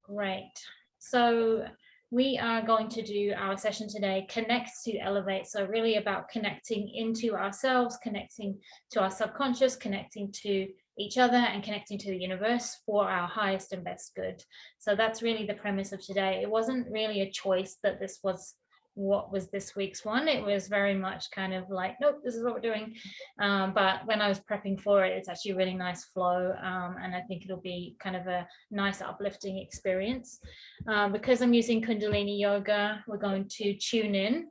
Great. So we are going to do our session today, Connect to Elevate. So really about connecting into ourselves, connecting to our subconscious, connecting to each other, and connecting to the universe for our highest and best good. So that's really the premise of today. It wasn't really a choice that this was what was this week's one. It was very much kind of like, nope, this is what we're doing. But when I was prepping for it, it's actually a really nice flow, and I think it'll be kind of a nice uplifting experience. Because I'm using Kundalini Yoga, we're going to tune in,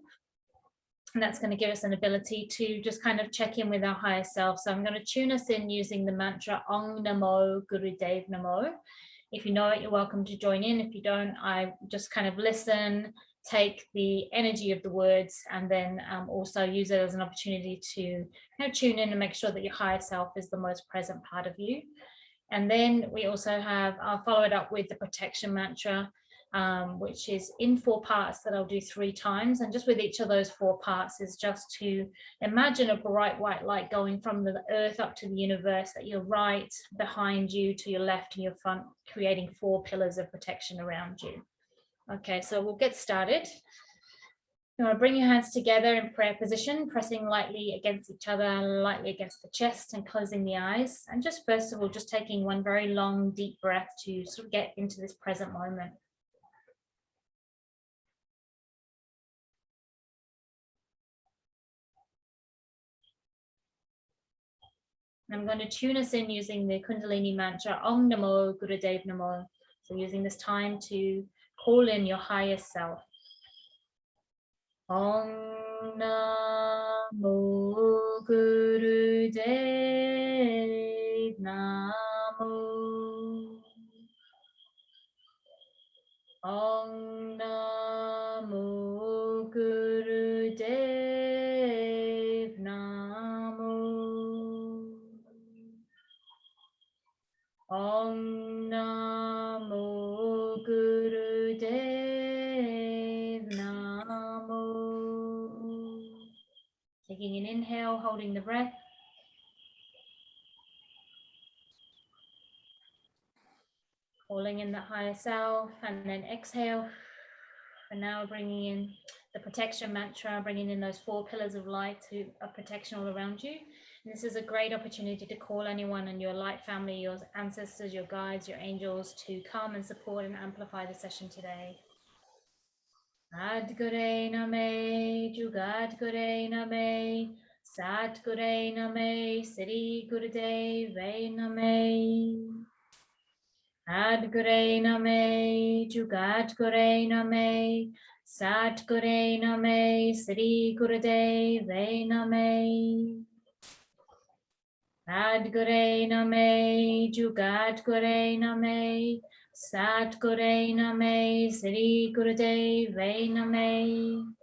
and that's going to give us an ability to just kind of check in with our higher self. So I'm going to tune us in using the mantra Om Namo Gurudev Namo. If you know it, you're welcome to join in. If you don't, I just kind of listen, take the energy of the words, and then also use it as an opportunity to kind of tune in and make sure that your higher self is the most present part of you. And then we also have, I'll follow it up with the protection mantra, which is in 4 parts that I'll do 3 times. And just with each of those 4 parts is just to imagine a bright white light going from the earth up to the universe, at your right, behind you, to your left and your front, creating 4 pillars of protection around you. Okay, so we'll get started. You want to bring your hands together in prayer position, pressing lightly against each other, lightly against the chest, and closing the eyes. And just first of all, just taking one very long, deep breath to sort of get into this present moment. I'm going to tune us in using the Kundalini mantra, Om Namo Gurudev Namo. So using this time to call in your highest self. Om Namo Gurudev Namo. Om Namo Gurudev Namo. Om Namo Gurudev Namo. Taking an inhale, holding the breath. Calling in the higher self, and then exhale. And now bringing in the protection mantra, bringing in those 4 pillars of light of protection all around you. And this is a great opportunity to call anyone in your light family, your ancestors, your guides, your angels, to come and support and amplify the session today. Sadgure Name, Jugadgure Name, Satgure Name, Sri Gurudev Name. Sadgure Name, Jugadgure Name, Satgure Name, Sri Gurudev Name. Sadgure Name, Jugadgure Name, Satgure Name, Sri Gurudev Name.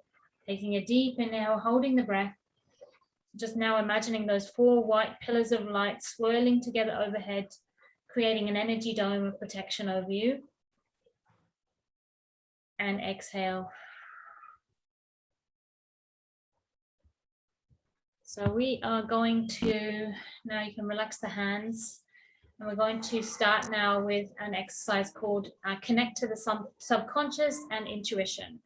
Taking a deep inhale, holding the breath. Just now imagining those 4 white pillars of light swirling together overhead, creating an energy dome of protection over you. And exhale. So we are going to, now you can relax the hands, and we're going to start now with an exercise called Connect to the Subconscious and Intuition.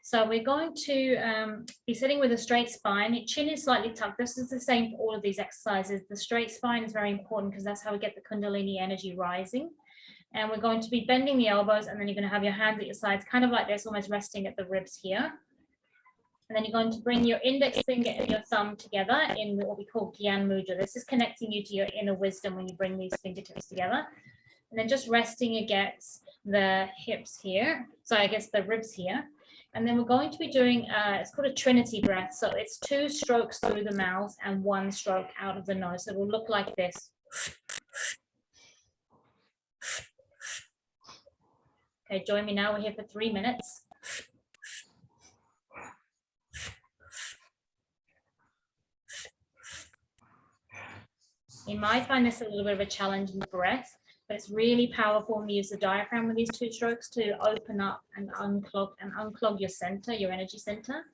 So we're going to be sitting with a straight spine. Your chin is slightly tucked. This is the same for all of these exercises. The straight spine is very important because that's how we get the Kundalini energy rising. And we're going to be bending the elbows, and then you're going to have your hands at your sides, kind of like this, almost resting at the ribs here. And then you're going to bring your index finger and your thumb together in what we call Gyan Mudra. This is connecting you to your inner wisdom when you bring these fingertips together. And then just resting against the hips here. So I guess the ribs here. And then we're going to be doing, it's called a Trinity breath. So it's 2 strokes through the mouth and 1 stroke out of the nose. So it will look like this. Okay, join me now. We're here for 3 minutes. You might find this a little bit of a challenging breath, but it's really powerful when you use the diaphragm with these 2 strokes to open up and unclog your center, your energy center.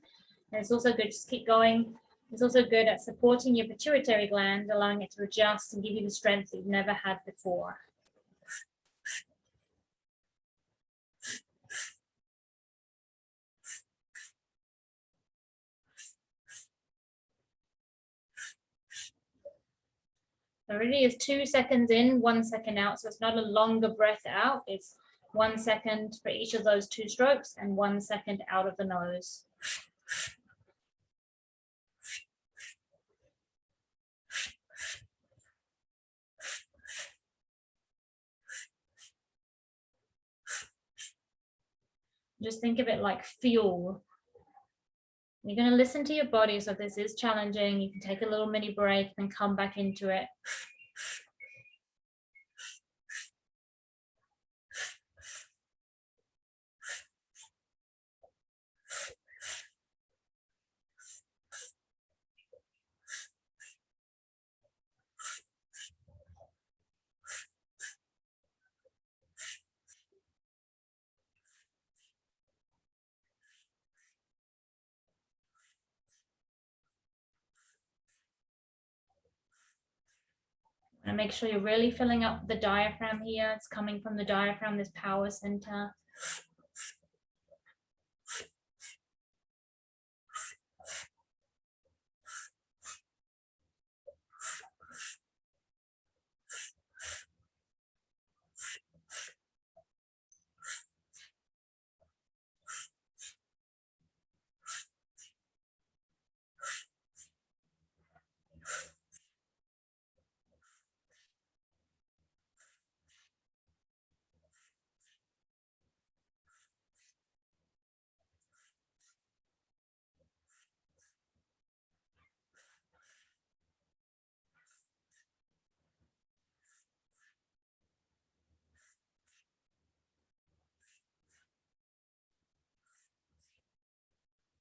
And it's also good, just keep going. It's also good at supporting your pituitary gland, allowing it to adjust and give you the strength that you've never had before. So it really is 2 seconds in, 1 second out. So it's not a longer breath out. It's 1 second for each of those 2 strokes and 1 second out of the nose. Just think of it like fuel. You're going to listen to your body. So if this is challenging, you can take a little mini break and come back into it. And make sure you're really filling up the diaphragm here. It's coming from the diaphragm, this power center.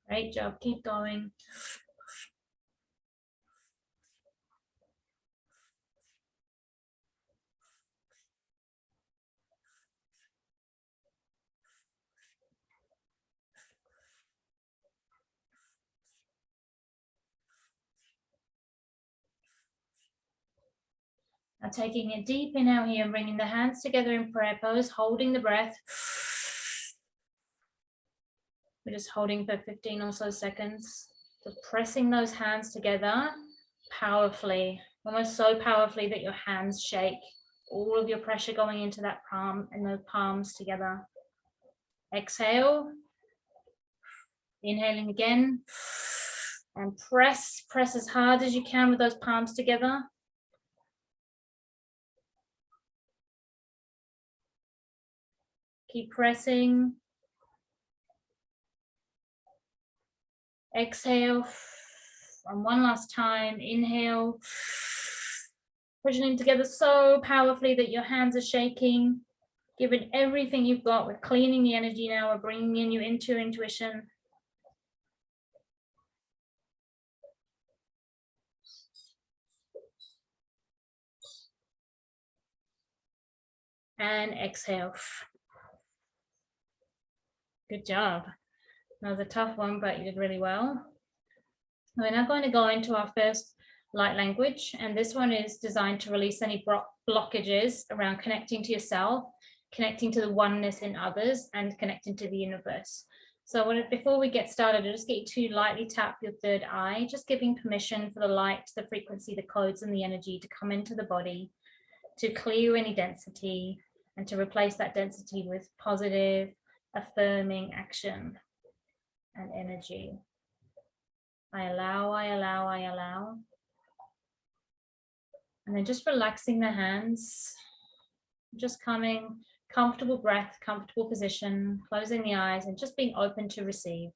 Great job. Keep going. Now taking a deep inhale here and bringing the hands together in prayer pose, holding the breath. We're just holding for 15 or so seconds. So pressing those hands together powerfully, almost so powerfully that your hands shake. All of your pressure going into that palm and those palms together. Exhale. Inhaling again. And press as hard as you can with those palms together. Keep pressing. Exhale. And one last time. Inhale. Pushing them together so powerfully that your hands are shaking. Give it everything you've got. We're cleaning the energy now. We're bringing in you into your intuition. And exhale. Good job. That was a tough one, but you did really well. We're now going to go into our first light language, and this one is designed to release any blockages around connecting to yourself, connecting to the oneness in others, and connecting to the universe. So before we get started, I'll just get you to lightly tap your third eye, just giving permission for the light, the frequency, the codes, and the energy to come into the body, to clear any density, and to replace that density with positive, affirming action and energy. I allow, I allow, I allow. And then just relaxing the hands, just coming, comfortable breath, comfortable position, closing the eyes and just being open to receive.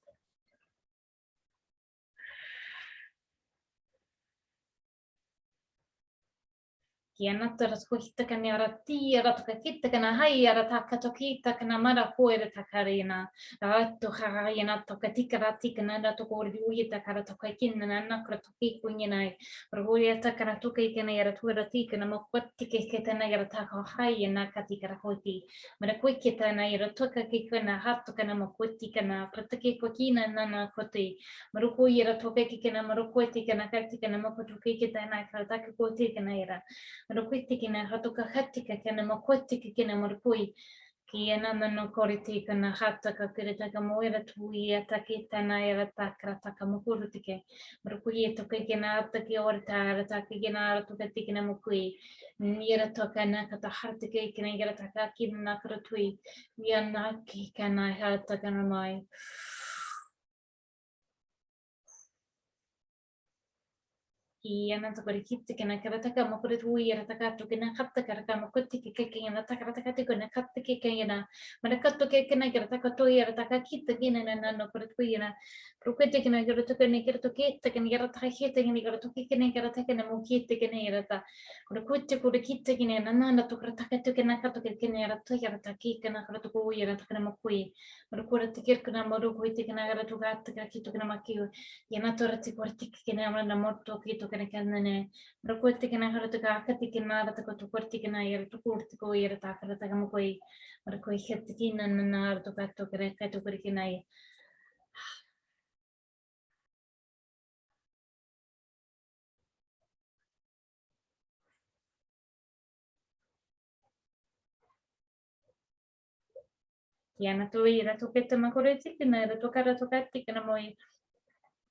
Kia natara tuka kani ara tira tuka kita kana hai ara taka tokita kana mara koere takarina. Rato harayana toka tikara tikana na toka ori uye takara toka kina na nakra toki kunyanai. Roya takara tuka ikana yara tuara tikana mokwati keketana yara taka hai na katikara hoti. Mara kwikita na yara tuka kikana hato kana mokwati kana pratake kokina na koti. Maruko yara toka kikana marukwati kana katikana mokwatuki kita na karataka koti kana yara. Marukuitikina hatuka hatika kana makuitikina marukui ki anana no koriti kana hataka kiritaka moira tui ataki tana era takra taka mukuru tike marukui toka kina ataki orta ataki kina atuka tikina mukui nira toka na kata hatike kina gira taka kina karatui yana ki kana hataka na mai. Kiana takori kitti kena karataka makuri tui rataka to kena katta karaka makutti kekena takaraka tikona katta kekena manakato kekena karataka to rataka kitta kena na no kuritui na rukutti kena karataka ne kerato kitta kena karataka kitta kena karato kekena karataka na mukitti kena rata rukutti kuri kitta kena na na to karataka to kena kato kekena rata karataki kena karato rataka makui rukura tikir kena marukutti kena karato katta kitta kena makiu yana to rati kurti kena na morto kito kena kanane rakutti kena harata ka kati kena rata ko kurti kena yara to kurti ko yara ta karata ka mokoi rakoi hetti kena na to ka to kena ka to kuri kena yana to yara to ketta makoreti kena to karato katti kena moi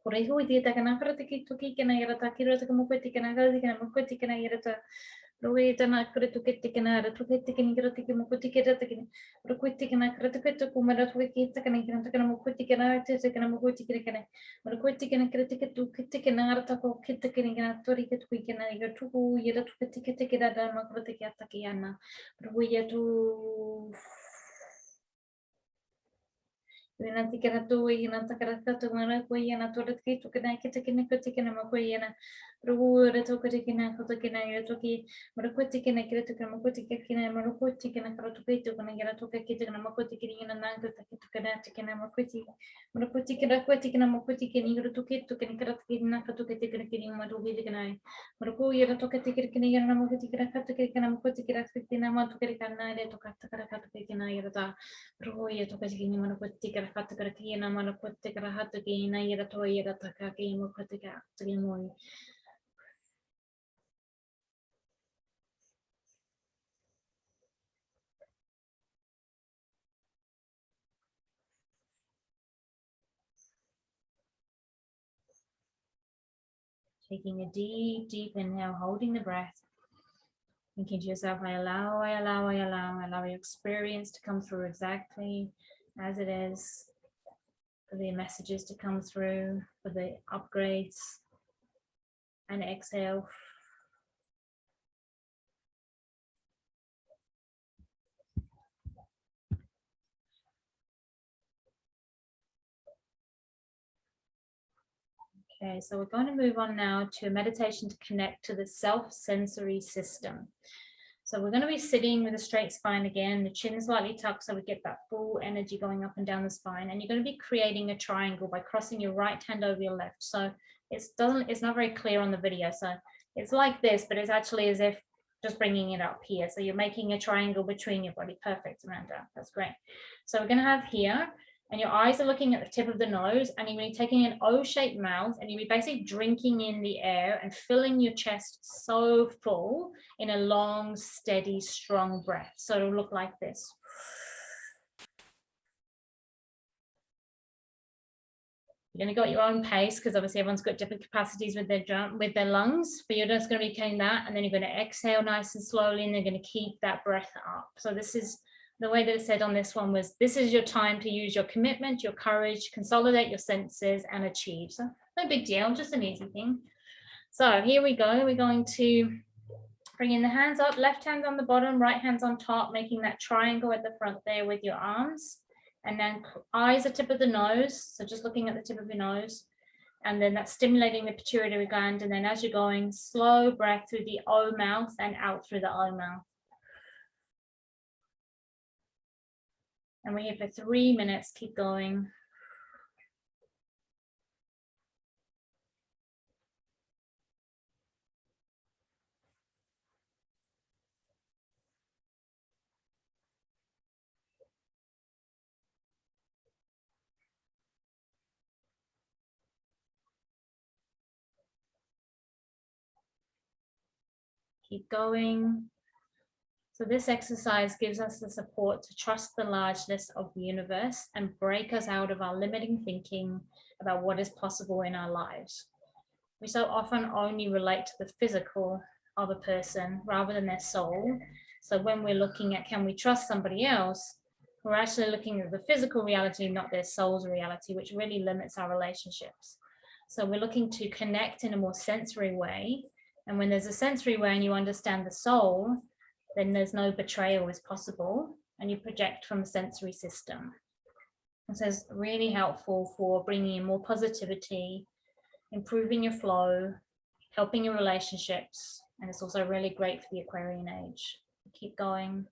Kore hui tita kana karata ki toki kena yara ta kira ta kamo kweti kena karata kena mo kweti kena yara ta roe ta na kare tu keti kena ra tu keti kena kira ta kemo kweti kira ta kena ro kweti kena kara tu keti kumara tu keti ta kena mo kweti kena ta kena mo kweti kena ro kweti kena kira ta tu keti kena ra ta ko keti kena tori keti kui kena yara tu yara tu keti kena da ma kara ta kia ta kiana ro ya tu Nanti kena tu ina takara katu mara ko ina tu rat ki tu kena kita kena kati kena ma ko ina ru rat tu kati kena katu kena ira tu ki mara ko ti kena kira tu kena ma ko ti kena mara ko ti kena kara tu ki tu kena kira tu ki tu kena ma ko ti kena na ko ta ki tu kena ti kena ma ko ti mara ko ti kena ma ko ti kena ira tu ki tu kena kira tu kena katu ki kena kena ma tu ki kena mara ko ira tu kati kena ira na ma ko ti kena katu kena ma ko ti kena ma tu kena ira tu kata kara katu kena ira ta Roya to kajini mana kutti kara hatu kara kina mana kutti kara hatu kina yera to yera taka kina kutti kara hatu kina moi. Taking a deep, deep inhale, holding the breath. Thinking to yourself, I allow your experience to come through exactly as it is, for the messages to come through, for the upgrades, and exhale. Okay, so we're going to move on now to a meditation to connect to the self-sensory system. So we're going to be sitting with a straight spine again, the chin slightly tucked so we get that full energy going up and down the spine. And you're going to be creating a triangle by crossing your right hand over your left. So it's not very clear on the video. So it's like this, but it's actually as if just bringing it up here. So you're making a triangle between your body. Perfect, Amanda. That's great. So we're going to have here, and your eyes are looking at the tip of the nose, and you're going to be taking an O-shaped mouth, and you'll be basically drinking in the air and filling your chest so full in a long, steady, strong breath. So it'll look like this. You're going to go at your own pace because obviously everyone's got different capacities with their lungs, but you're just going to be carrying that, and then you're going to exhale nice and slowly, and you're going to keep that breath up. So this is the way that it said on this one was, this is your time to use your commitment, your courage, consolidate your senses, and achieve. So no big deal, just an easy thing. So here we go. We're going to bring in the hands up, left hand on the bottom, right hand's on top, making that triangle at the front there with your arms. And then eyes at the tip of the nose. So just looking at the tip of your nose. And then that's stimulating the pituitary gland. And then as you're going, slow breath through the O mouth and out through the O mouth. And we're here for 3 minutes. Keep going. Keep going. So this exercise gives us the support to trust the largeness of the universe and break us out of our limiting thinking about what is possible in our lives. We so often only relate to the physical of a person rather than their soul. So when we're looking at can we trust somebody else, we're actually looking at the physical reality, not their soul's reality, which really limits our relationships. So we're looking to connect in a more sensory way. And when there's a sensory way and you understand the soul, then there's no betrayal is possible, and you project from a sensory system. And so it's really helpful for bringing in more positivity, improving your flow, helping your relationships, and it's also really great for the Aquarian age. Keep going.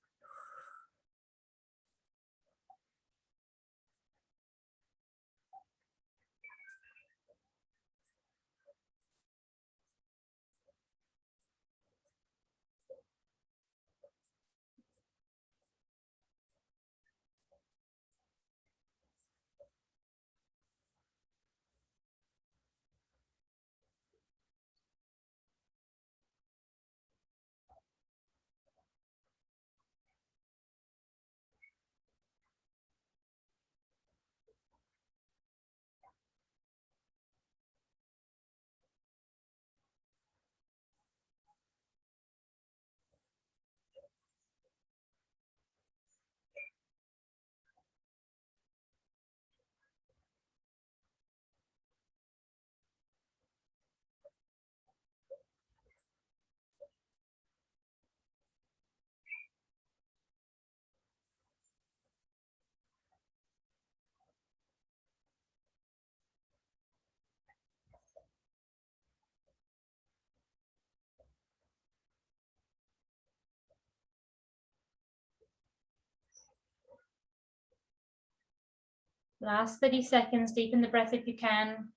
Last 30 seconds, deepen the breath if you can.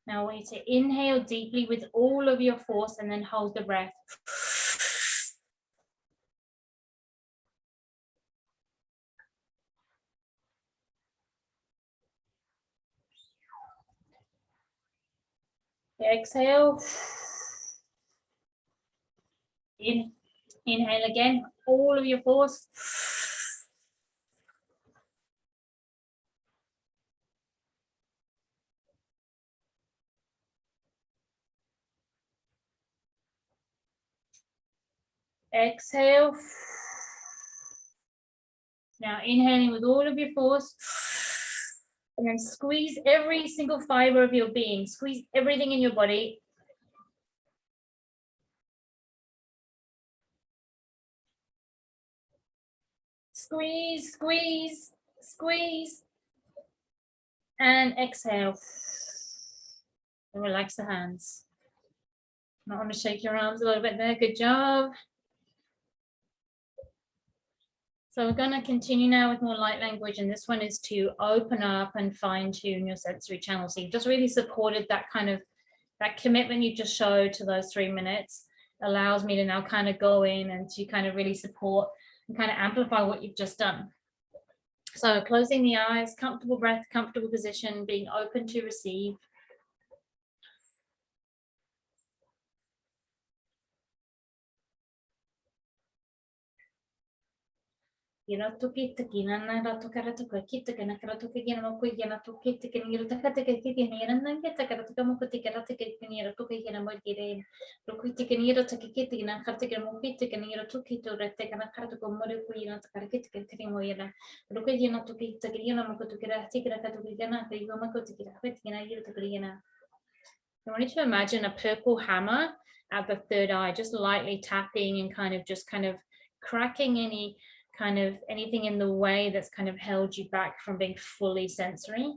Now I want you to inhale deeply with all of your force and then hold the breath. Exhale. Inhale again, all of your force. Exhale. Now inhaling with all of your force. And then squeeze every single fiber of your being. Squeeze everything in your body. Squeeze, squeeze, squeeze. And exhale. And relax the hands. I want to shake your arms a little bit there. Good job. So we're going to continue now with more light language, and this one is to open up and fine tune your sensory channels. So you've just really supported that kind of, that commitment you just showed to those 3 minutes allows me to now kind of go in and to kind of really support and kind of amplify what you've just done. So closing the eyes, comfortable breath, comfortable position, being open to receive. Ira tuki tiki na na ra tuka ra tuka kita kana kara tuka kina mo kui kina tuki tiki ni ira taka taka kiti ni ira na kita kara tuka mo kuti kara tuka kini ira tuka kina mo kire ro kui tiki ni ira taka kiti na kara tuka mo kiti kini ira tuki to re te kana kara tuka mo re kui na taka kiti kiti mo ira ro kui kina tuki tiki ira mo kutu kira tiki ra katu kina kiri mo kutu kira kuti kina ira tuka kina. I want you to imagine a purple hammer at the third eye, just lightly tapping and kind of cracking any kind of anything in the way that's kind of held you back from being fully sensory.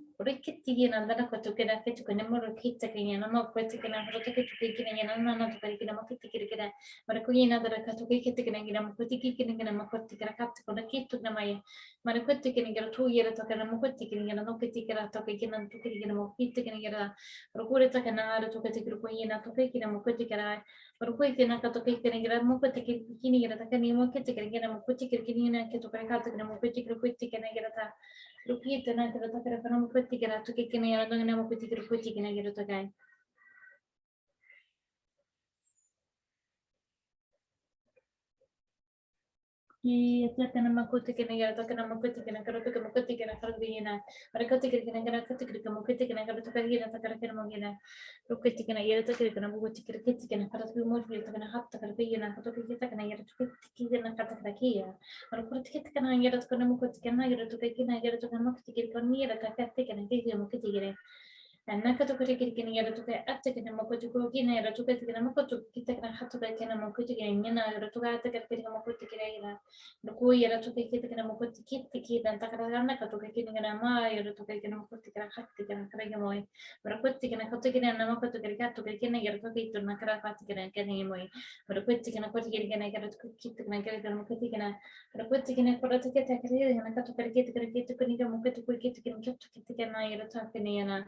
Perkui kena kato kai kena gira mo kati kini gira ta kani mo kiti kena gira mo kuti kini na kito kena kato kena mo kuti kena gira ta ruki tena kira ta kena mo kuti kena to kena gira ta kena mo kuti kena gira ta kai. Iya kena makuti kena gira ta kena makuti kena karo to kena makuti kena karo gira. Mereka kuti kena gira kuti kena makuti kena karo to gira ta kena mo gira. Ruki kena gira ta kena makuti kena kuti kena karo to mo gira ta kena hatta karo gira to kena gira to kena karo ta gira. Mereka kuti kena gira to kena makuti kena gira to kena makuti kena gira ta kena gira makuti gira. Naka to kuri kiri kini yara tuka atta kina makuti ko kina yara tuka kina makuti kita kina hatu ka kina makuti kina nyana yara tuka atta kina makuti kina yara nuku yara tuka kita kina makuti kita dan takara kana ka tuka kina kina ma yara tuka kina makuti kina hatu kina kara moi makuti kina hatu kina na makuti kina hatu kina yara tuka itu na kara hatu kina kina moi makuti kina hatu kina yara tuka kita kina kina makuti kina makuti kina kora tuka kina kina ka tuka kita kina makuti ko kita kina yara tuka kina yana.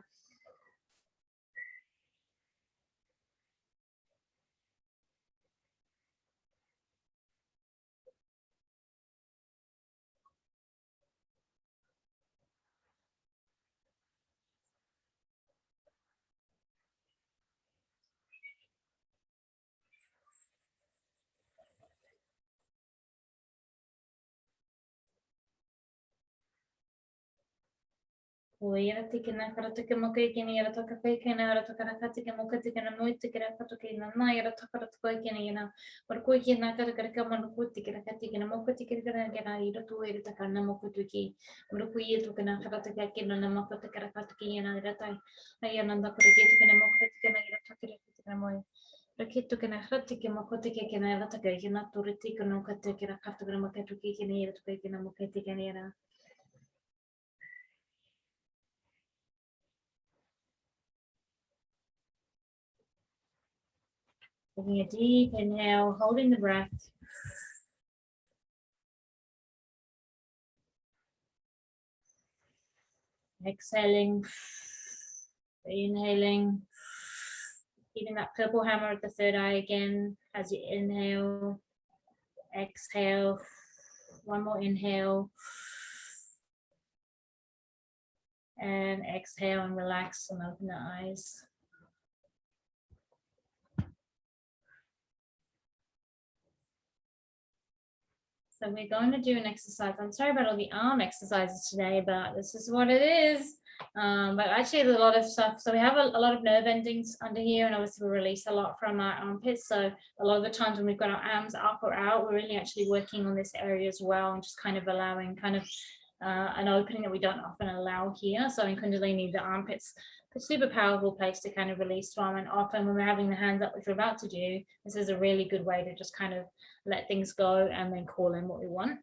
Yara tikina kara tuka mokai kina yara toka kai kina yara toka raka tika moka tika na moi tika raka toka ina na yara toka raka toka kina yana warkoi kina kara kara kama nuku tika raka tika na moka tika kina kina yara tu yara taka na moka tuki warkoi yara toka na kara toka kina na moka tika raka toka yana yara tai ayana nanda kara kita kina moka tika na yara toka raka tika na moi rakito kina kara tika moka tika kina yara toka kina turi tika na moka tika raka toka na moka tuki kina yara toka kina moka tika yana. Taking a deep inhale, holding the breath. Exhaling, inhaling, keeping that purple hammer at the third eye again as you inhale, exhale, one more inhale, and exhale and relax and open the eyes. So we're going to do an exercise. I'm sorry about all the arm exercises today, but this is what it is. But actually there's a lot of stuff. So we have a lot of nerve endings under here, and obviously we release a lot from our armpits. So a lot of the times when we've got our arms up or out, we're really actually working on this area as well, and just kind of allowing kind of an opening that we don't often allow here. So in Kundalini, the armpits, a super powerful place to kind of release from, and often when we're having the hands up, which we're about to do, this is a really good way to just kind of let things go and then call in what we want.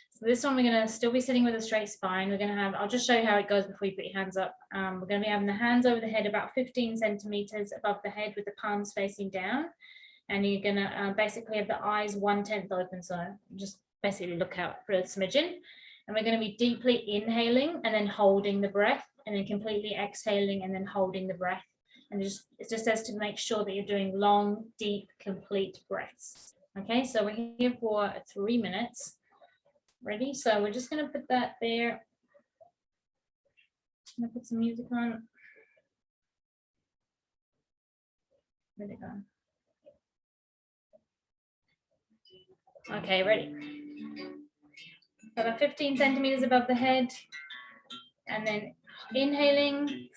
So this one, we're going to still be sitting with a straight spine. We're going to have, I'll just show you how it goes before you put your hands up. We're going to be having the hands over the head about 15 centimeters above the head with the palms facing down. And you're going to basically have the eyes 1/10 open. So just basically look out for a smidgen. And we're going to be deeply inhaling and then holding the breath, and then completely exhaling and then holding the breath. And it just says to make sure that you're doing long, deep, complete breaths. Okay, so we're here for 3 minutes. Ready? So we're just going to put that there. I'm going to put some music on. Where'd it go? Okay, ready. about 15 centimeters above the head. And then inhaling.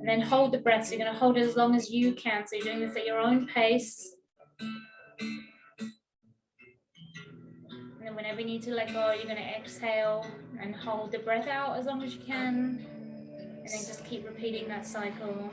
And then hold the breath. So you're going to hold it as long as you can. So you're doing this at your own pace. And then whenever you need to let go, you're going to exhale and hold the breath out as long as you can. And then just keep repeating that cycle.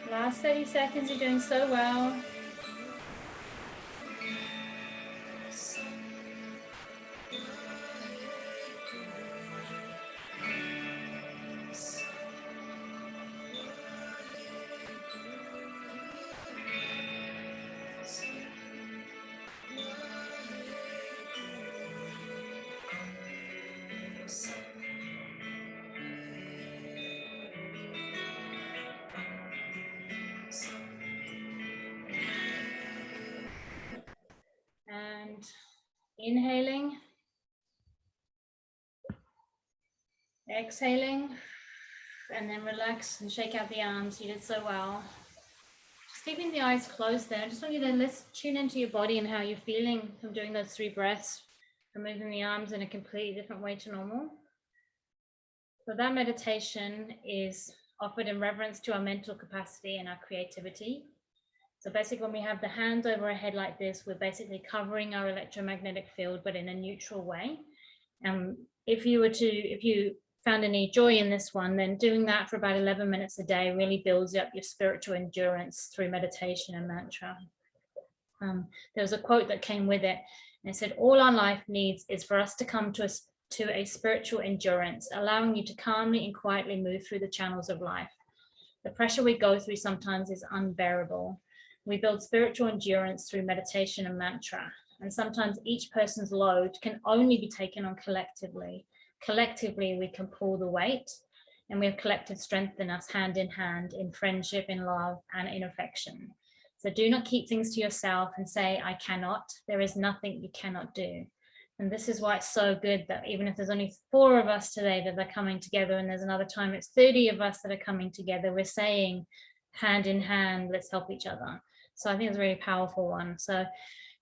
Last 30 seconds, you're doing so well. And inhaling, exhaling, and then relax and shake out the arms. You did so well. Just keeping the eyes closed there. I just want you to let's tune into your body and how you're feeling from doing those 3 breaths and moving the arms in a completely different way to normal. So that meditation is offered in reverence to our mental capacity and our creativity. So basically when we have the hands over our head like this, we're basically covering our electromagnetic field, but in a neutral way. If you found any joy in this one, then doing that for about 11 minutes a day really builds up your spiritual endurance through meditation and mantra. There was a quote that came with it, and it said, all our life needs is for us to come to a spiritual endurance, allowing you to calmly and quietly move through the channels of life. The pressure we go through sometimes is unbearable. We build spiritual endurance through meditation and mantra, and sometimes each person's load can only be taken on collectively. Collectively, we can pull the weight, and we have collective strength in us, hand in friendship, in love, and in affection. So do not keep things to yourself and say, I cannot. There is nothing you cannot do. And this is why it's so good that even if there's only 4 of us today that are coming together, and there's another time it's 30 of us that are coming together, we're saying hand in hand, let's help each other. So I think it's a really powerful one. So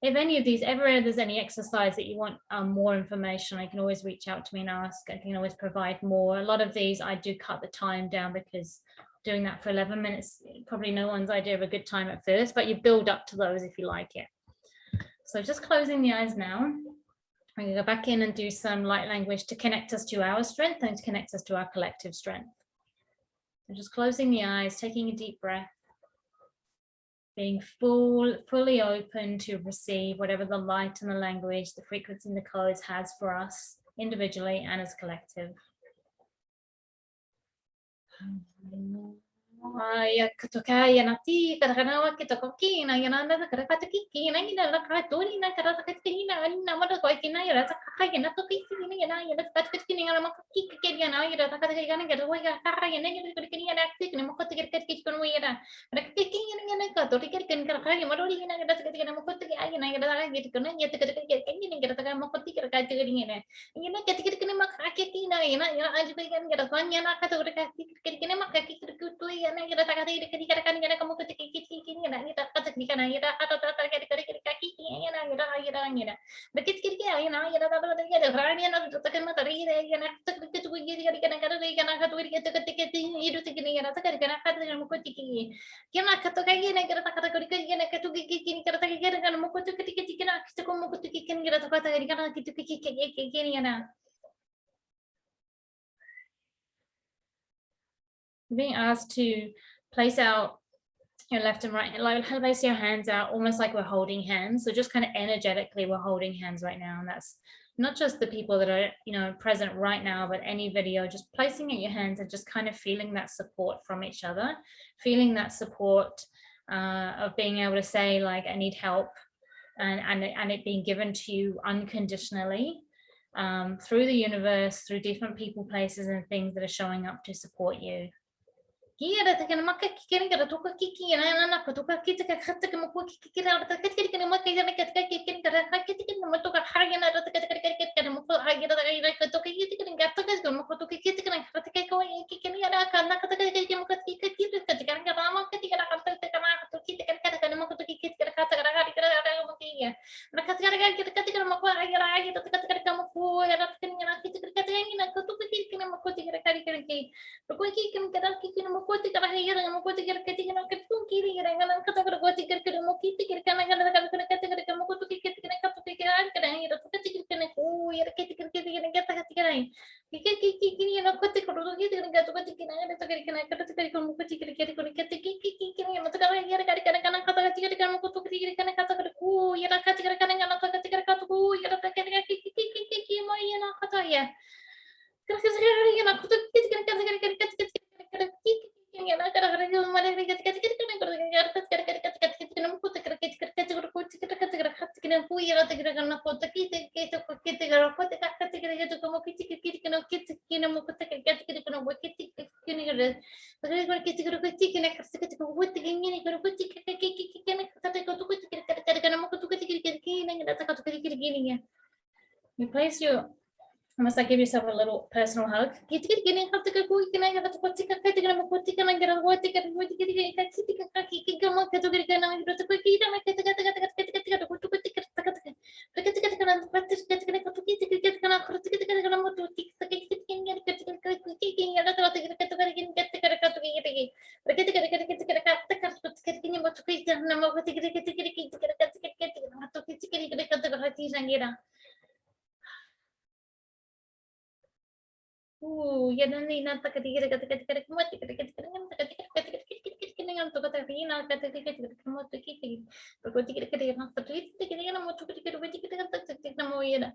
if any of these, ever there's any exercise that you want more information, I can always reach out to me and ask. I can always provide more. A lot of these I do cut the time down, because doing that for 11 minutes, probably no one's idea of a good time at first, but you build up to those if you like it. So just closing the eyes now. We're going to go back in and do some light language to connect us to our strength and to connect us to our collective strength. So just closing the eyes, taking a deep breath, being fully open to receive whatever the light and the language, the frequency and the codes has for us individually and as collective. Ay, katokaya nati kadakana kita kokina yana na kadakata kikina ina la katuri na kadakata kina na mara ko kina yara takaya na to kikina yana yana kadakata kina yana ma kikina yana yara takata kina yana ko ya takaya na yana kina yana kikina mo kote kikita kikuna yana na kikina yana ka to kikina kadakaya marori yana kadakata kina mo kote yana yana kadakata kikuna yana kadakata kina yana kadakata mo kote kadakata kina yana kadakata kina ma kikina yana yana aja kina kadakata yana kadakata kina ma kikina kutu yana kita tak ada ketika kan kita kamu ketika kini na kita kata ketika na kita kata ketika kini na kita begitu ketika na kita tahu kita rani na kita kan mata ri na ketika tu kita kan kata kita kata ketika hidup kini na tak kita kata kita mau ketika kita kata kayak na kita kata ketika kita kata kini kita kita kan mau ketika kita mau ketika kita kata kita kini na being asked to place out your left and right, like place your hands out almost like we're holding hands. So just kind of energetically we're holding hands right now, and that's not just the people that are, you know, present right now, but any video, just placing out your hands and just kind of feeling that support from each other, feeling that support of being able to say like I need help, and it being given to you unconditionally through the universe, through different people, places and things that are showing up to support you. Kira ta kana maka kikira kara tuka kiki na na ka tuka kita ka khatta ka mako kikira ta ka kikira kana maka yana ka ka kikira kara ka kikira na mako ka harga na ta ka ka kana mako harga ta ka to ka kikira ka ta ka mako to ka kikira kana ka ka ko kikira na ka na ka ta ka mako kikira ka kana ka ma ka kikira ka ta ka ma to kikira ka kana mako to kikira ka ta ka ka kikira ka mako ya na ka ka ka kikira mako harga ta ka ka mako ya ta kana kikira ka ta na ka to kikira mako kikira ka kikira ka ko kikira ka kikira mako koti kara hira mo koti kara kati kara kati kiri kara kara kata kara koti kara mo kiti kara kara kara kara kara kati kara mo koti kiti kara kati kara kara hira kati kara ko yara kiti kara kiti kara kata kati kara kiki kiri yara koti kara kiti kara kati kati kara kata kara kara mo koti kara kati kiri mo kara yara kara kara kara kata kati kara mo koti kiri kara kata kara ko yara kati kara kara kara kati kara kata ko yara kati kara kiki mo yara kata ya kara kara yara koti kiti kara kata kara kati kara kiki yana kara kara kara mare kara kati kati kara kara kara kara kara kati kati kara mo koti kara kati kara kati kara koti kara kati kara kati kara ko yara kati kara kara kota kiti kiti kara koti kara kati kara kati kara kiti kiti kara kiti kiti mo koti kara kati kara kara mo kiti kiti kara kara kiti kara kiti kara kati kati kara koti kini kara koti kara kiti kara kati kara koti kara kara kara mo koti kiti kara kini kara kati kara kiti kini ya. You place your almost like give yourself a little personal hug. Ya dan ni na taka tiga taka taka taka mo tika tika tika ngam taka tika tika tika tika tika tika ngam to kata ina kata tika tika tika mo tika tika ko tika tika tika ngam to tika tika tika mo to tika tika tika tika tika tika mo ya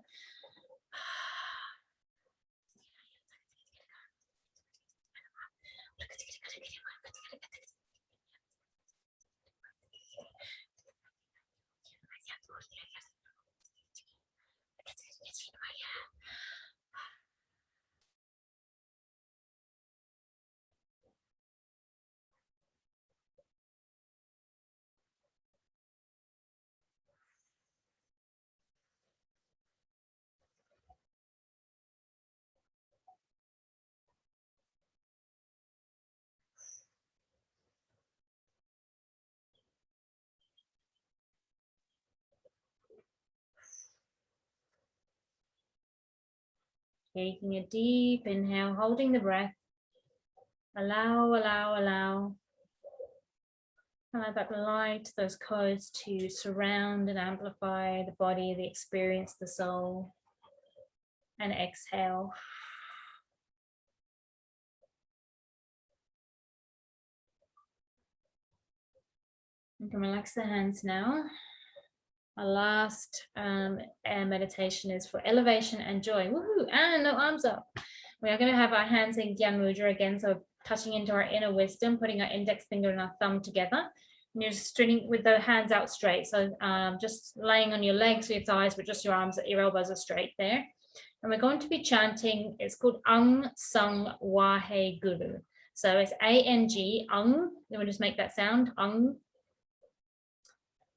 Taking a deep inhale, holding the breath. Allow that light, those codes to surround and amplify the body, the experience, the soul. And exhale. You can relax the hands now. Our last meditation is for elevation and joy. Woohoo! And no arms up. We are going to have our hands in Gyan Mudra again, so touching into our inner wisdom, putting our index finger and our thumb together. And you're just sitting with the hands out straight. So just laying on your legs or your thighs, but just your arms, your elbows are straight there. And we're going to be chanting, it's called Ang Sang Wahe Guru. So it's A-N-G, Ang, then we'll just make that sound, Ang,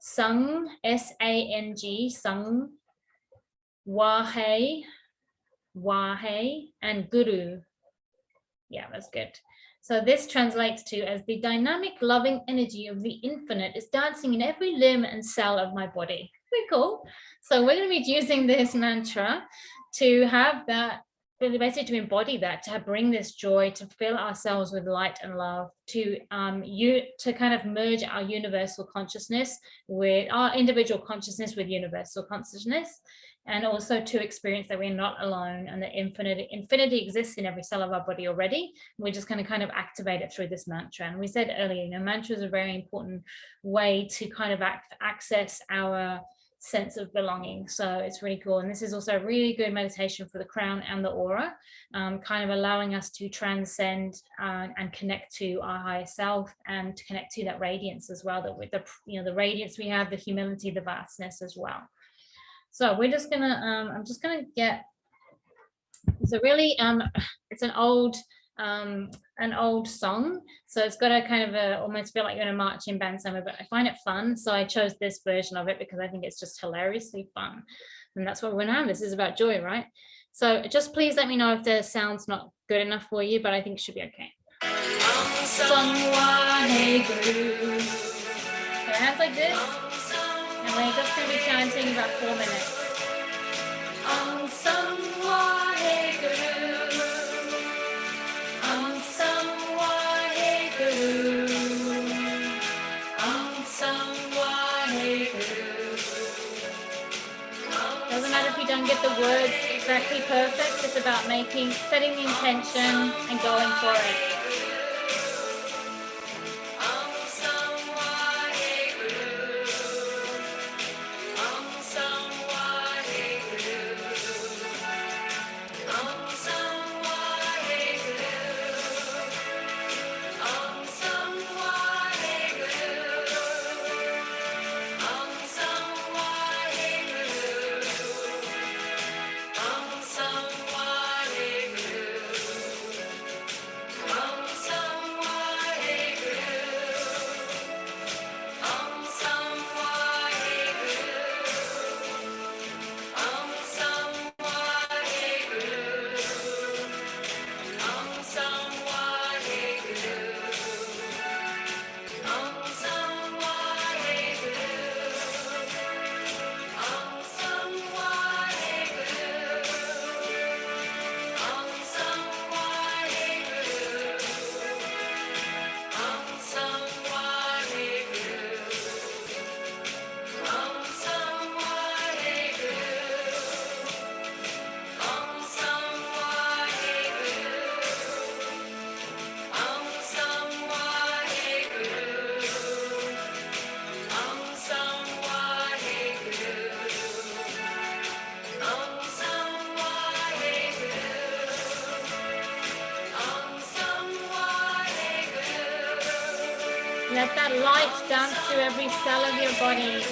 Sang, S-A-N-G, Sang, Wahe, and Guru. Yeah, that's good. So this translates to as the dynamic, loving energy of the infinite is dancing in every limb and cell of my body. Pretty cool. So we're going to be using this mantra to have that, basically to embody that, to bring this joy, to fill ourselves with light and love, to kind of merge our universal consciousness with our individual consciousness with universal consciousness, and also to experience that we're not alone and that infinity exists in every cell of our body already. We're just going to kind of activate it through this mantra. And we said earlier, mantra is a very important way to kind of access our sense of belonging. So it's really cool. And this is also a really good meditation for the crown and the aura, kind of allowing us to transcend and connect to our higher self, and to connect to that radiance as well, that with the radiance we have, the humility, the vastness as well. So we're just gonna I'm just gonna get, it's a really it's an old song, so it's got a kind of almost feel like you're in a marching band somewhere, but I find it fun, so I chose this version of it because I think it's just hilariously fun, and that's what we're gonna have. This is about joy, right? So just please let me know if the sound's not good enough for you, but I think it should be okay. Okay, hands like this, and we're just gonna be chanting about 4 minutes. Doesn't matter if you don't get the words exactly perfect, it's about setting the intention and going for it. Let that light dance through every cell of your body.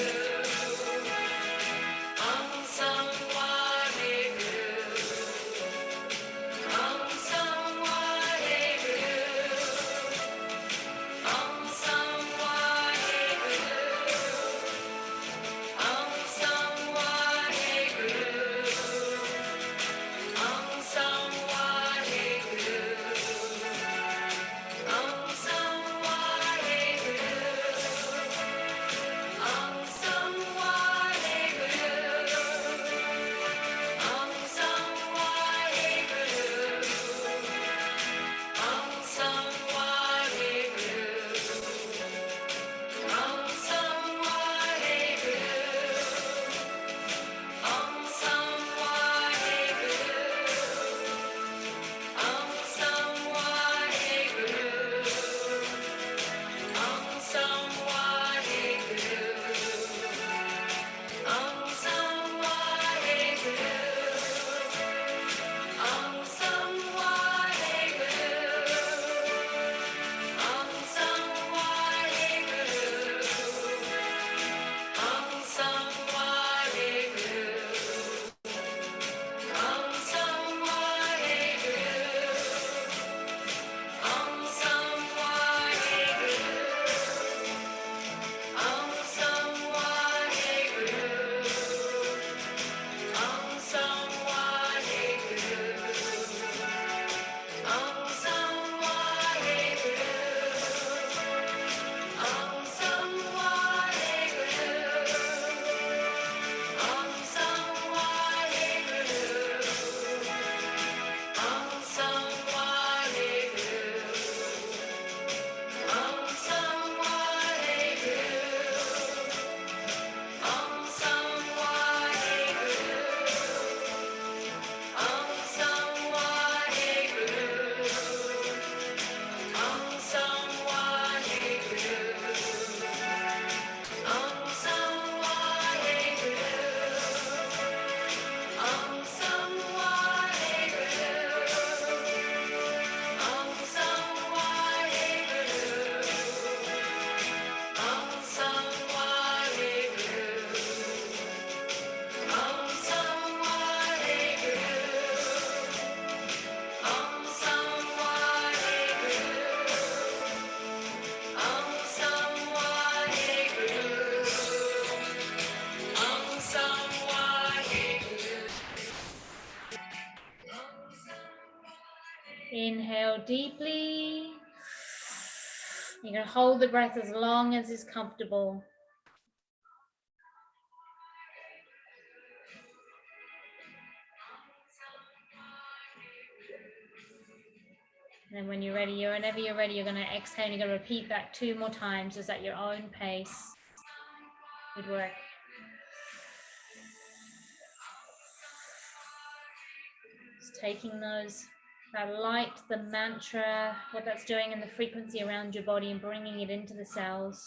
deeply. You're going to hold the breath as long as is comfortable. And then when you're ready, whenever you're ready, you're going to exhale. You're going to repeat that 2 more times, just at your own pace. Good work. Just taking that light, the mantra, what that's doing in the frequency around your body and bringing it into the cells.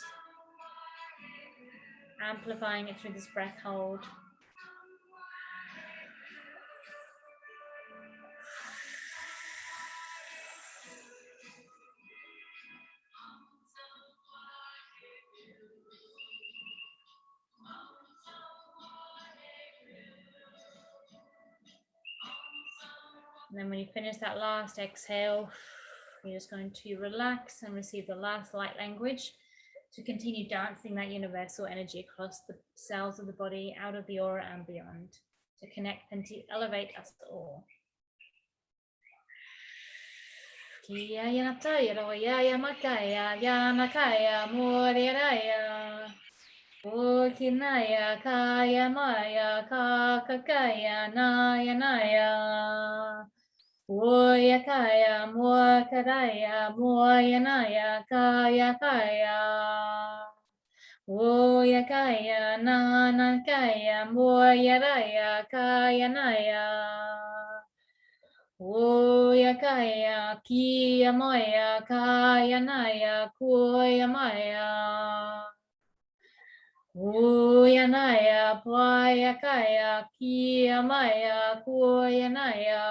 Amplifying it through this breath hold. And then when you finish that last exhale, you're just going to relax and receive the last light language to continue dancing that universal energy across the cells of the body, out of the aura and beyond, to connect and to elevate us all. Kia yanataya roya yamakaya yanakaya moriaraya. Okinaya kaya maya kakakaya naya naya. Oyakaya mokaraya moyanaya kaya kaya. Oyakaya nanakaya moyaraya kaya naya. Oyakaya kia maya kaya naya kuya maya. Uyanaya payakaya kiyamaya kuyanaya.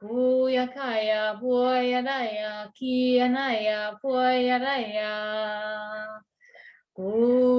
Kuyakaya puyanaya kiyanaya puyanaya. Ku.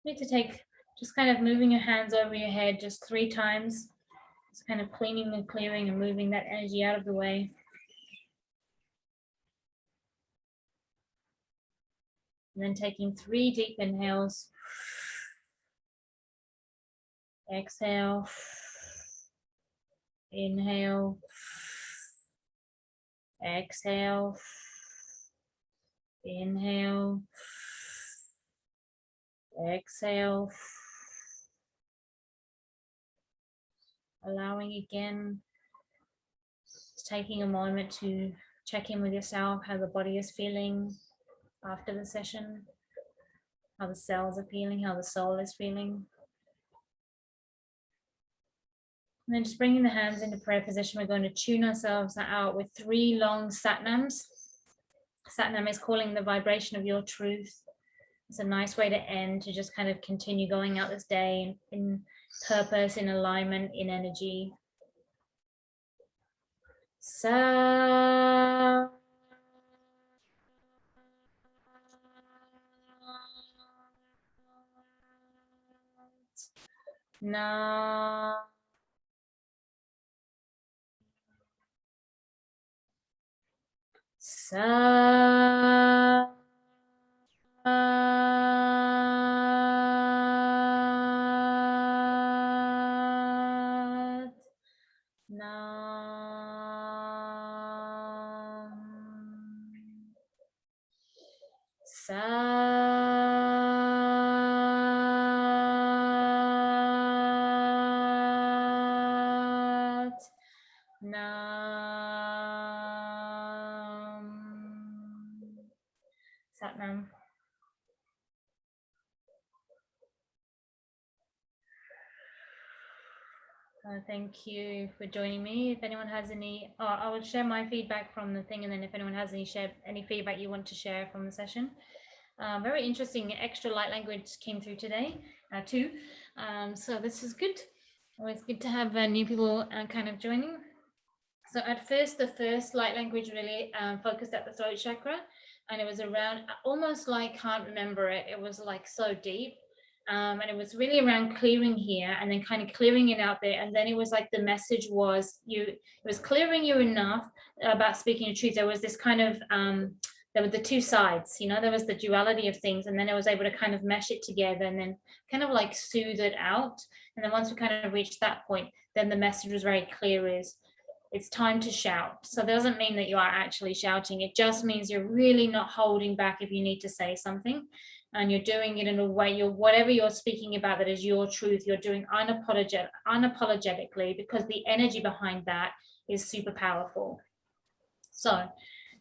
You need to take, just kind of moving your hands over your head just 3 times. Just kind of cleaning and clearing and moving that energy out of the way. And then taking 3 deep inhales. Exhale. Inhale. Exhale. Inhale. Exhale. Allowing again, just taking a moment to check in with yourself, how the body is feeling after the session, how the cells are feeling, how the soul is feeling. And then just bringing the hands into prayer position, we're going to tune ourselves out with 3 long satnams. Satnam is calling the vibration of your truth. It's a nice way to end, to just kind of continue going out this day in purpose, in alignment, in energy. Sa. Na. Sa. Na. Sat Nam. Sat Nam. Thank you for joining me. If anyone has any, I will share my feedback from the thing, and then if anyone has any feedback you want to share from the session. Very interesting extra light language came through today too. So this is good. Always good to have new people kind of joining. So at first, the first light language really focused at the throat chakra, and it was around almost like, can't remember it. It was like so deep. And it was really around clearing here and then kind of clearing it out there. And then it was like the message was it was clearing you enough about speaking the truth. There was this kind of there were the two sides, there was the duality of things, and then I was able to kind of mesh it together and then kind of like soothe it out. And then once we kind of reached that point, then the message was very clear: is it's time to shout. So that doesn't mean that you are actually shouting. It just means you're really not holding back if you need to say something, and you're doing it in a way, whatever you're speaking about that is your truth, you're doing unapologetically, because the energy behind that is super powerful. So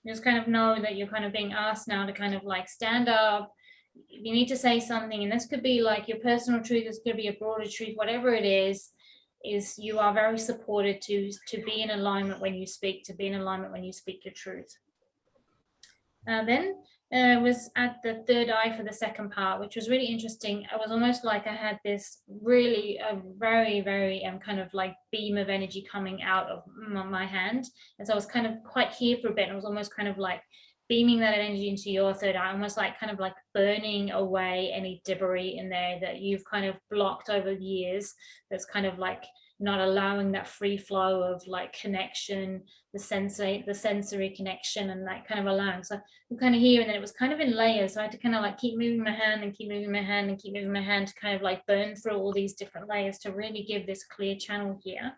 just kind of know that you're kind of being asked now to kind of like stand up. You need to say something, and this could be like your personal truth, this could be a broader truth, whatever it is you are very supported to be in alignment when you speak, to be in alignment when you speak your truth. Then was at the third eye for the second part, which was really interesting. It was almost like I had this really very, very kind of like beam of energy coming out of my hand. And so I was kind of quite here for a bit, and it was almost kind of like beaming that energy into your third eye, almost like kind of like burning away any debris in there that you've kind of blocked over the years, that's kind of like not allowing that free flow of like connection, the sensory connection, and that kind of allowing. So I'm kind of here, and then it was kind of in layers, so I had to kind of like keep moving my hand and keep moving my hand and keep moving my hand to kind of like burn through all these different layers to really give this clear channel here.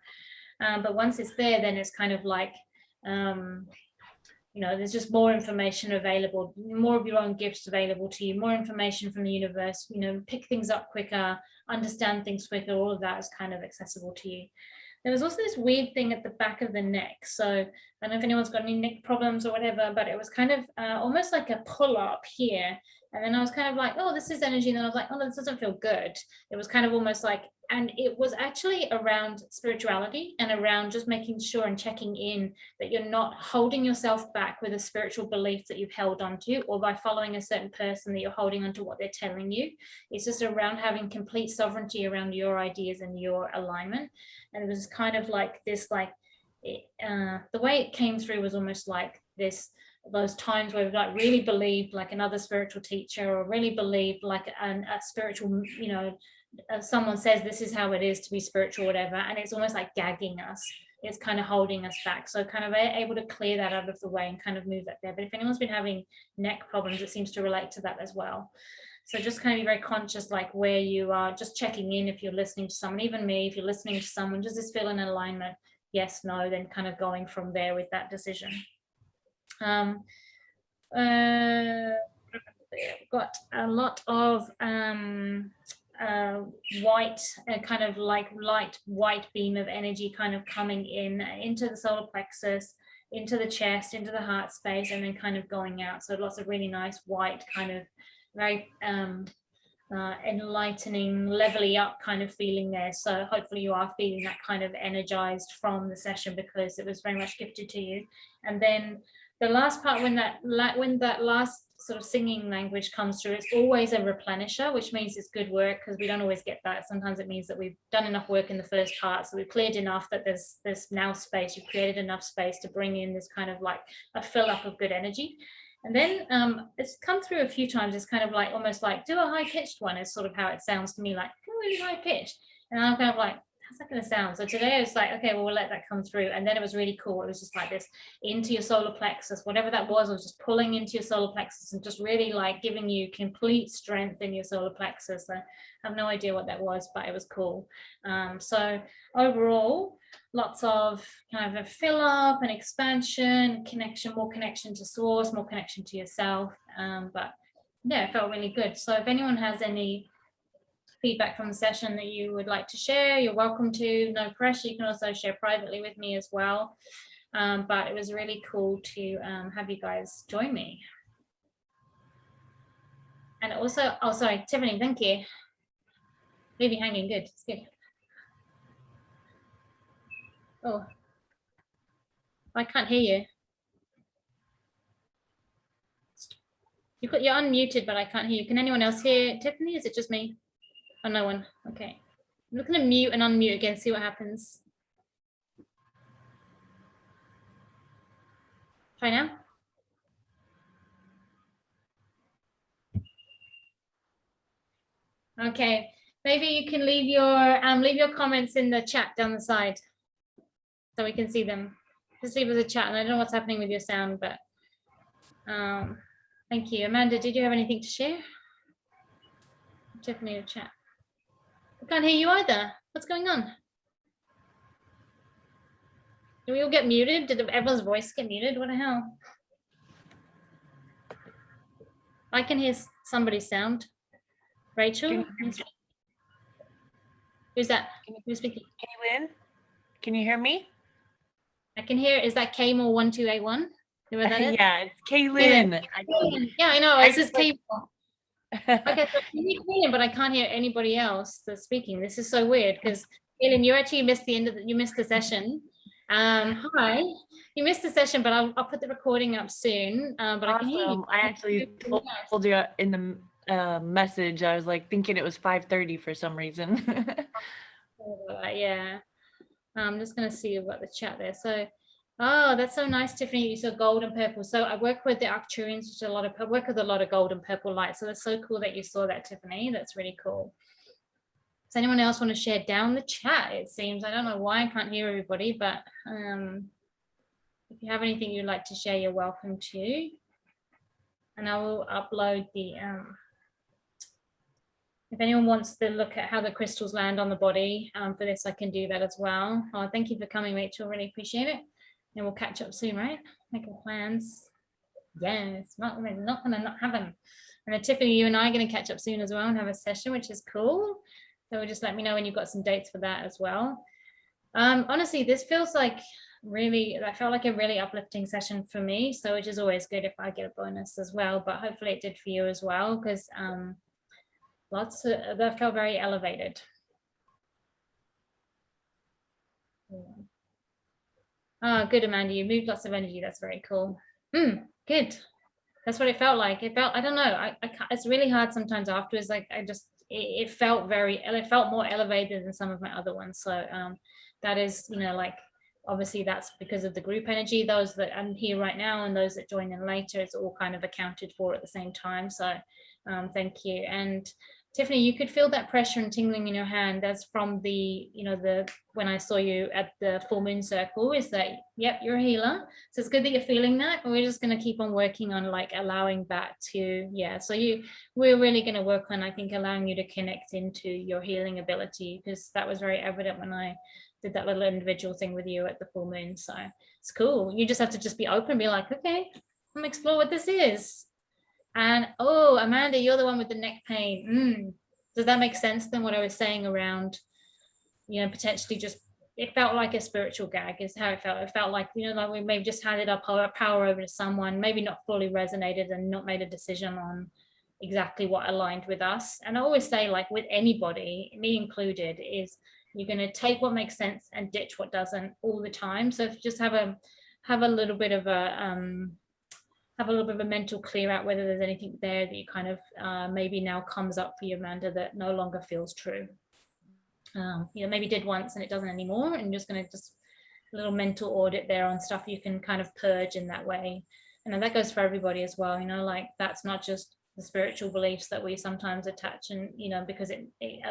But once it's there, then it's kind of like there's just more information available, more of your own gifts available to you, more information from the universe, pick things up quicker, understand things quicker, all of that is kind of accessible to you. There was also this weird thing at the back of the neck. So I don't know if anyone's got any neck problems or whatever, but it was kind of almost like a pull up here. And then I was kind of like, oh, this is energy. And then I was like, oh, no, this doesn't feel good. It was kind of almost like, and it was actually around spirituality and around just making sure and checking in that you're not holding yourself back with a spiritual belief that you've held onto, or by following a certain person that you're holding onto what they're telling you. It's just around having complete sovereignty around your ideas and your alignment. And it was kind of like this, like the way it came through was almost like those times where we've like really believed like another spiritual teacher, or really believed like a spiritual, someone says this is how it is to be spiritual, whatever, and it's almost like gagging us. It's kind of holding us back. So kind of able to clear that out of the way and kind of move that there. But if anyone's been having neck problems, it seems to relate to that as well. So just kind of be very conscious, like where you are, just checking in if you're listening to someone, even me, if you're listening to someone, does this feel in alignment? Yes, no, then kind of going from there with that decision. Got a lot of white, kind of like light white beam of energy kind of coming in into the solar plexus, into the chest, into the heart space, and then kind of going out. So lots of really nice white, kind of very enlightening, levelly up kind of feeling there. So hopefully you are feeling that kind of energized from the session, because it was very much gifted to you. And then the last part, when that last sort of singing language comes through, it's always a replenisher, which means it's good work, because we don't always get that. Sometimes it means that we've done enough work in the first part, so we've cleared enough that there's now space. You've created enough space to bring in this kind of like a fill up of good energy. And then it's come through a few times. It's kind of like almost like do a high pitched one, is sort of how it sounds to me, like really high pitched. And I'm kind of like, how's that going to sound? So today I was like, okay, well, we'll let that come through. And then it was really cool. It was just like this into your solar plexus, whatever that was. I was just pulling into your solar plexus and just really like giving you complete strength in your solar plexus. I have no idea what that was, but it was cool. So overall, lots of kind of a fill up and expansion, connection, more connection to source, more connection to yourself. But yeah, it felt really good. So if anyone has any feedback from the session that you would like to share, you're welcome to. No pressure. You can also share privately with me as well. But it was really cool to have you guys join me. And also, oh, sorry, Tiffany, thank you. Leave you hanging. Good. It's good. Oh, I can't hear you. You're unmuted, but I can't hear you. Can anyone else hear Tiffany? Is it just me? Oh, no one. Okay. I'm looking to mute and unmute again, see what happens. Try now. Okay. Maybe you can leave your comments in the chat down the side so we can see them. Just leave us a chat, and I don't know what's happening with your sound, but thank you. Amanda, did you have anything to share? Tiffany in the chat. I can't hear you either. What's going on? Did we all get muted? Did everyone's voice get muted? What the hell? I can hear somebody's sound. Rachel? Who's that? Who's speaking? Kaylin, can you hear me? I can hear. Is that Kmore1281? Whoever that is? Yeah, it's Kaylin. Yeah, I know. It's just Kmore. Okay, so Kaylin, but I can't hear anybody else that's speaking. This is so weird because Kaylin, you actually missed the end of you missed the session. Hi, you missed the session, but I'll put the recording up soon. But awesome. I can hear you. I actually told you in the message. I was like thinking it was 5:30 for some reason. Yeah. I'm just going to see about the chat there. So, oh, that's so nice, Tiffany. You saw gold and purple. So I work with the Arcturians, which I work with a lot of gold and purple light. So that's so cool that you saw that, Tiffany. That's really cool. Does anyone else want to share down the chat? It seems I don't know why I can't hear everybody, but if you have anything you'd like to share, you're welcome to. And I will upload the. If anyone wants to look at how the crystals land on the body for this, I can do that as well. Oh, thank you for coming, Rachel. Really appreciate it. And we'll catch up soon, right? Making plans. Yes, not going to not have them. And then Tiffany, you and I are going to catch up soon as well and have a session, which is cool. So just let me know when you've got some dates for that as well. Honestly, this feels like that felt like a really uplifting session for me. So which is always good if I get a bonus as well. But hopefully it did for you as well, because that felt very elevated. Oh, good, Amanda. You moved lots of energy. That's very cool. Good. That's what it felt like. It felt, I don't know. It's really hard sometimes afterwards. Like it felt more elevated than some of my other ones. So that is, like, obviously that's because of the group energy. Those that I'm here right now and those that join in later, it's all kind of accounted for at the same time. So thank you. And Tiffany, you could feel that pressure and tingling in your hand. That's from when I saw you at the full moon circle, is that, yep, you're a healer. So it's good that you're feeling that. But we're just going to keep on working on like allowing that to, so we're really going to work on, I think, allowing you to connect into your healing ability, because that was very evident when I did that little individual thing with you at the full moon. So it's cool. You just have to just be open and be like, okay, I'm gonna explore what this is. And oh, Amanda, you're the one with the neck pain. Does that make sense then, what I was saying around, potentially just, it felt like a spiritual gag is how it felt. It felt like, like we maybe just handed up power over to someone, maybe not fully resonated and not made a decision on exactly what aligned with us. And I always say, like with anybody, me included, is you're going to take what makes sense and ditch what doesn't all the time. So just have a little bit of a mental clear out whether there's anything there that you kind of maybe now comes up for you, Amanda, that no longer feels true. Maybe did once and it doesn't anymore, and you're just going to just a little mental audit there on stuff you can kind of purge in that way. And that goes for everybody as well, like that's not just the spiritual beliefs that we sometimes attach and because it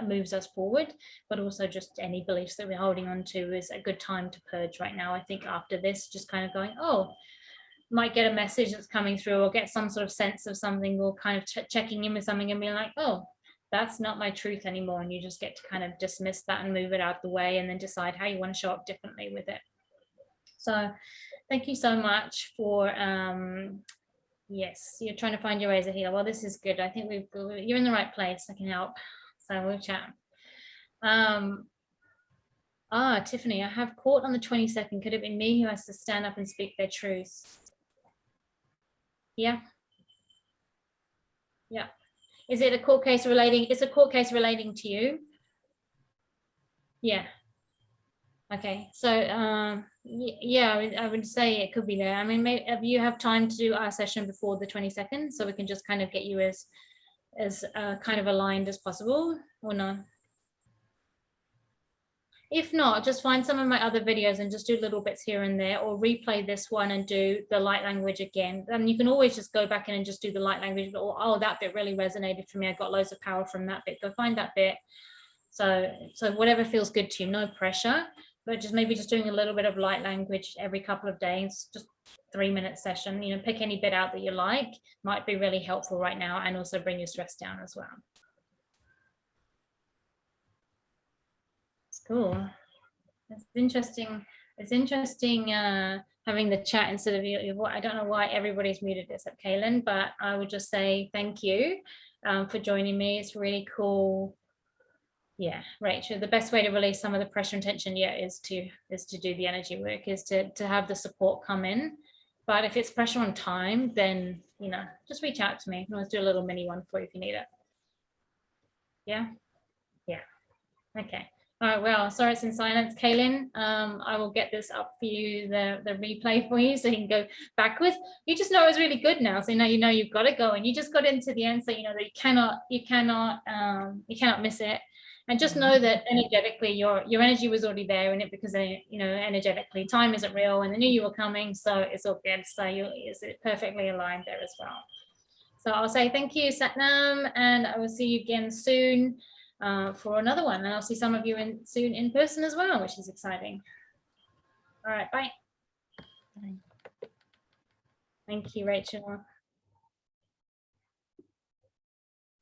moves us forward, but also just any beliefs that we're holding on to is a good time to purge right now. I think after this, just kind of going, might get a message that's coming through or get some sort of sense of something, or kind of checking in with something and being like, oh, that's not my truth anymore. And you just get to kind of dismiss that and move it out of the way, and then decide how you want to show up differently with it. So thank you so much for Yes, you're trying to find your way as a healer. Well, this is good. I think you're in the right place. I can help. So we'll chat. Tiffany, I have court on the 22nd. Could it be me who has to stand up and speak their truth? Yeah. Yeah. Is it a court case relating? It's a court case relating to you. Yeah. Okay. So, yeah, I would say it could be there. I mean, maybe you have time to do our session before the 22nd, so we can just kind of get you as kind of aligned as possible, or no? If not, just find some of my other videos and just do little bits here and there, or replay this one and do the light language again. And you can always just go back in and just do the light language, or, oh, that bit really resonated for me. I got loads of power from that bit. Go find that bit. So whatever feels good to you, no pressure, but just maybe just doing a little bit of light language every couple of days, just 3-minute session, you know, pick any bit out that you like, might be really helpful right now, and also bring your stress down as well. It's cool. It's interesting. It's interesting having the chat instead of you. I don't know why everybody's muted except Kaylin, but I would just say thank you for joining me. It's really cool. Yeah, Rachel, the best way to release some of the pressure and tension, yeah, is to do the energy work, is to have the support come in. But if it's pressure on time, then, you know, just reach out to me. I can always do a little mini one for you if you need it. Yeah. Yeah. Okay. All right, well, sorry it's in silence, Kaylin. I will get this up for you, the replay for you, so you can go back with. You just know it was really good now, so now you know you've got to go, and you just got into the end, so you know that you cannot miss it. And just know that energetically, your energy was already there in it, because you know, energetically, time isn't real, and I knew you were coming, so it's all good. So it's perfectly aligned there as well. So I'll say thank you, Satnam, and I will see you again soon for another one. And I'll see some of you soon in person as well, which is exciting. All right, bye. Bye. Thank you, Rachel.